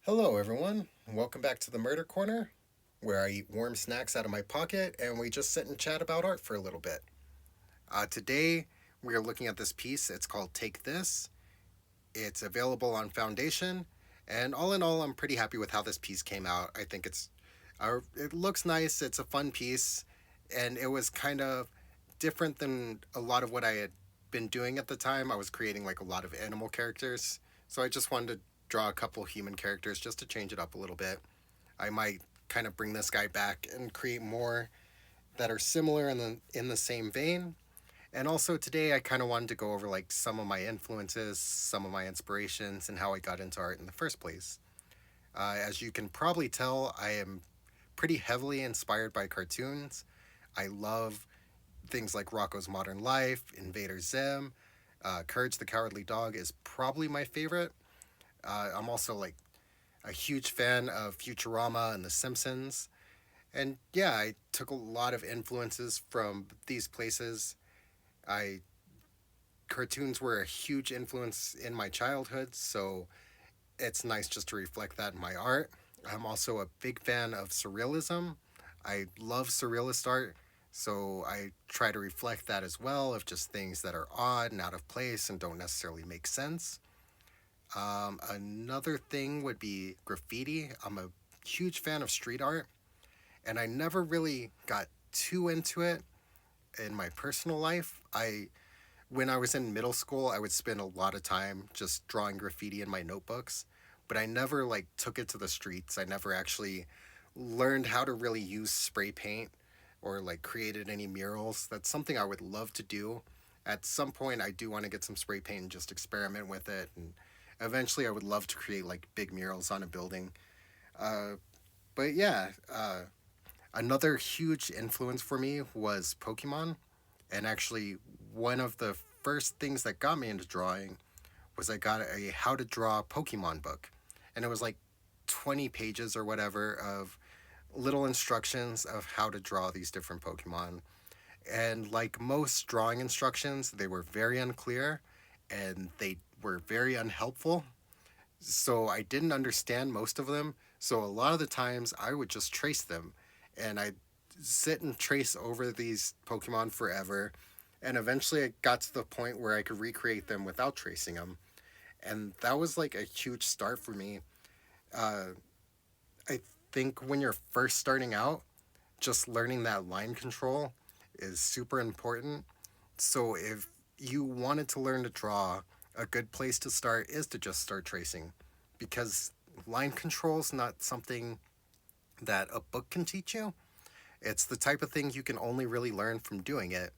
Hello, everyone. Welcome back to the Murder Corner, where I eat warm snacks out of my pocket and we just sit and chat about art for a little bit. Today, we are looking at this piece. It's called Take This. It's available on Foundation, and all in all, I'm pretty happy with how this piece came out. I think it looks nice. It's a fun piece, and it was kind of different than a lot of what I had been doing at the time. I was creating like a lot of animal characters, so I just wanted to draw a couple human characters just to change it up a little bit. I might kind of bring this guy back and create more that are similar in the same vein. And also today I kind of wanted to go over like some of my influences, some of my inspirations, and how I got into art in the first place. As you can probably tell, I am pretty heavily inspired by cartoons. I love things like Rocco's Modern Life, Invader Zim, Courage the Cowardly Dog is probably my favorite. I'm also like a huge fan of Futurama and The Simpsons. And yeah, I took a lot of influences from these places. I Cartoons were a huge influence in my childhood, so it's nice just to reflect that in my art. I'm also a big fan of surrealism. I love surrealist art, so I try to reflect that as well of just things that are odd and out of place and don't necessarily make sense. Another thing would be graffiti. I'm a huge fan of street art, and I never really got too into it in my personal life. When I was in middle school, I would spend a lot of time just drawing graffiti in my notebooks, but I never like took it to the streets. I never actually learned how to really use spray paint or like created any murals. That's something I would love to do. At some point, I do want to get some spray paint and just experiment with it. And eventually, I would love to create like big murals on a building. Uh, but yeah, another huge influence for me was Pokemon. And actually, one of the first things that got me into drawing was I got a how to draw Pokemon book. And it was like 20 pages or whatever of little instructions of how to draw these different Pokemon. And like most drawing instructions, they were very unclear and they were very unhelpful. So I didn't understand most of them. So a lot of the times I would just trace them and I'd sit and trace over these Pokemon forever. And eventually I got to the point where I could recreate them without tracing them. And that was like a huge start for me. Uh, I think when you're first starting out, just learning that line control is super important. So if you wanted to learn to draw, a good place to start is to just start tracing because line control is not something that a book can teach you. It's the type of thing you can only really learn from doing it.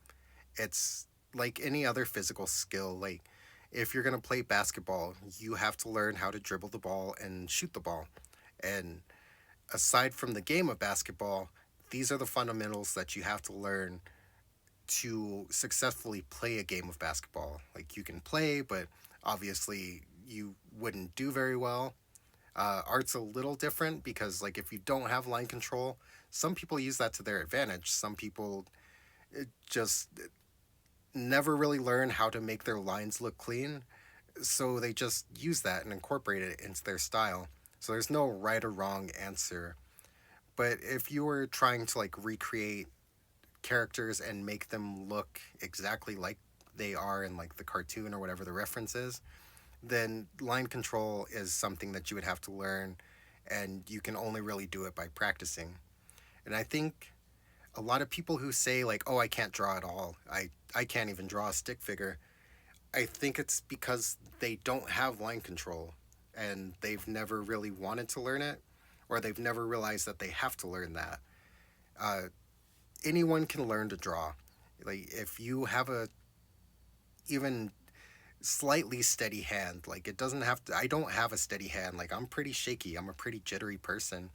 It's like any other physical skill. Like if you're going to play basketball, you have to learn how to dribble the ball and shoot the ball. And aside from the game of basketball, these are the fundamentals that you have to learn to successfully play a game of basketball. Like you can play, but obviously you wouldn't do very well. Art's a little different because, like, if you don't have line control, some people use that to their advantage. Some people just never really learn how to make their lines look clean, so they just use that and incorporate it into their style. So there's no right or wrong answer. But if you were trying to like recreate characters and make them look exactly like they are in like the cartoon or whatever the reference is, then line control is something that you would have to learn and you can only really do it by practicing. And I think a lot of people who say like, "Oh, I can't draw at all. I can't even draw a stick figure." I think it's because they don't have line control and they've never really wanted to learn it or they've never realized that they have to learn that. Uh, Anyone can learn to draw. Like if you have a even slightly steady hand, like it doesn't have to I don't have a steady hand. Like I'm pretty shaky. I'm a pretty jittery person.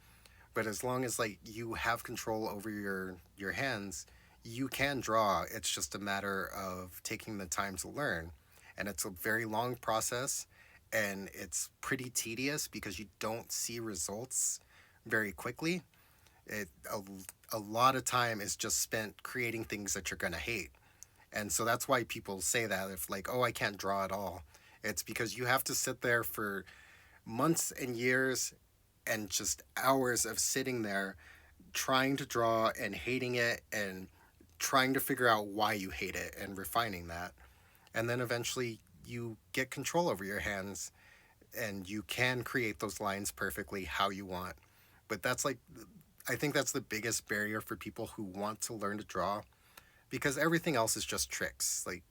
But as long as like you have control over your hands, you can draw. It's just a matter of taking the time to learn. And it's a very long process and it's pretty tedious because you don't see results very quickly. It a lot of time is just spent creating things that you're going to hate. And so that's why people say that if like, "Oh, I can't draw at all." It's because you have to sit there for months and years and just hours of sitting there trying to draw and hating it and trying to figure out why you hate it and refining that. And then eventually you get control over your hands and you can create those lines perfectly how you want. But that's like, I think that's the biggest barrier for people who want to learn to draw, because everything else is just tricks. Like,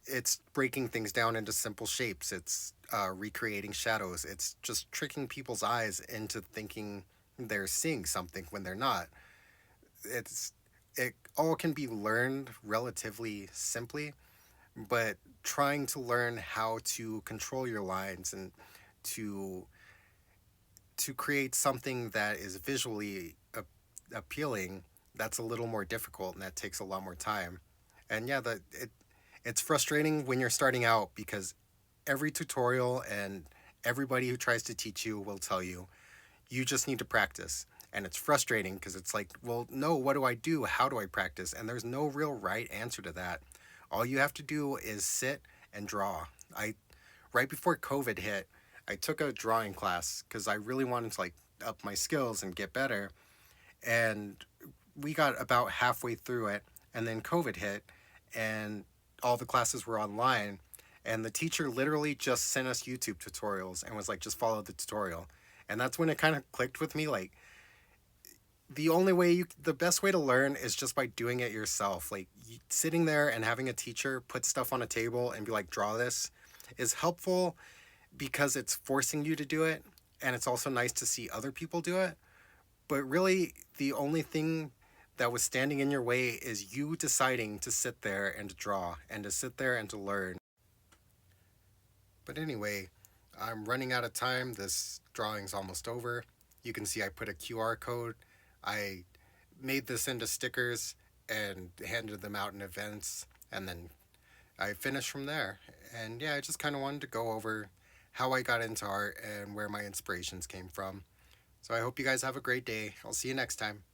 it's breaking things down into simple shapes, it's recreating shadows, it's just tricking people's eyes into thinking they're seeing something when they're not. It's it all can be learned relatively simply, but trying to learn how to control your lines and to create something that is visually appealing, that's a little more difficult and that takes a lot more time. And yeah, it's frustrating when you're starting out because every tutorial and everybody who tries to teach you will tell you you just need to practice. And it's frustrating because it's like, well, no, what do I do? How do I practice? And there's no real right answer to that. All you have to do is sit and draw. I Right before COVID hit, I took a drawing class because I really wanted to like up my skills and get better. And we got about halfway through it, and then COVID hit, and all the classes were online. And the teacher literally just sent us YouTube tutorials and was like, just follow the tutorial. And that's when it kind of clicked with me. Like, the best way to learn is just by doing it yourself. Like, sitting there and having a teacher put stuff on a table and be like, draw this, is helpful because it's forcing you to do it. And it's also nice to see other people do it. But really, the only thing that was standing in your way is you deciding to sit there and to draw and to sit there and to learn. But anyway, I'm running out of time. This drawing's almost over. You can see I put a QR code. I made this into stickers and handed them out in events, and then I finished from there. And yeah, I just kind of wanted to go over how I got into art and where my inspirations came from. So I hope you guys have a great day. I'll see you next time.